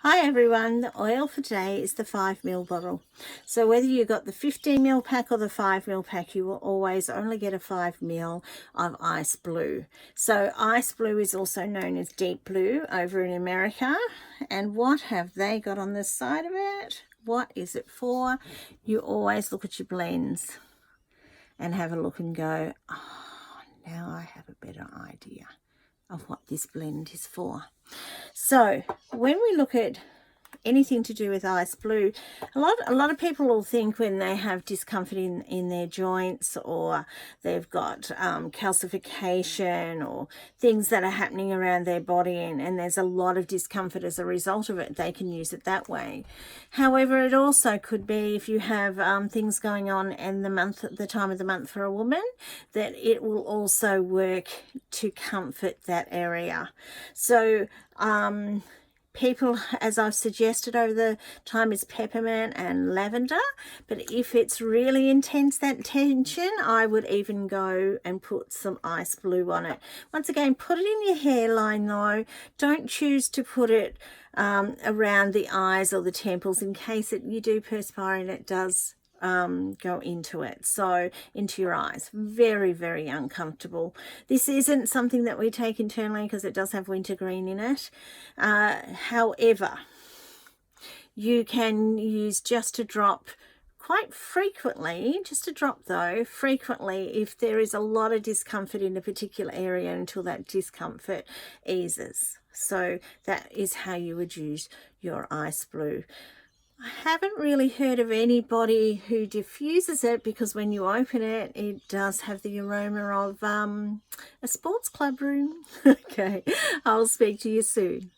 Hi everyone, the oil for today is the 5 ml bottle. So whether you got the 15 ml pack or the 5 ml pack, you will always only get a 5 ml of ice blue. So ice blue is also known as deep blue over in America. And what have they got on the side of it? What is it for? You always look at your blends and have a look and go, oh, now I have a better idea of what this blend is for. So when we look at anything to do with ice blue, a lot of people will think when they have discomfort in their joints, or they've got calcification or things that are happening around their body, and there's a lot of discomfort as a result of it, they can use it that way. However, it also could be if you have things going on in the time of the month for a woman, that it will also work to comfort that area. So people, as I've suggested over the time, is peppermint and lavender. But if it's really intense, that tension, I would even go and put some ice blue on it. Once again, put it in your hairline though. Don't choose to put it around the eyes or the temples, in case you do perspire and it does go into it, so into your eyes. Very, very uncomfortable. This isn't something that we take internally because it does have wintergreen in it. However, you can use just a drop quite frequently, just a drop though, frequently, if there is a lot of discomfort in a particular area, until that discomfort eases. So that is how you would use your ice blue. I haven't really heard of anybody who diffuses it, because when you open it, it does have the aroma of a sports club room. Okay, I'll speak to you soon.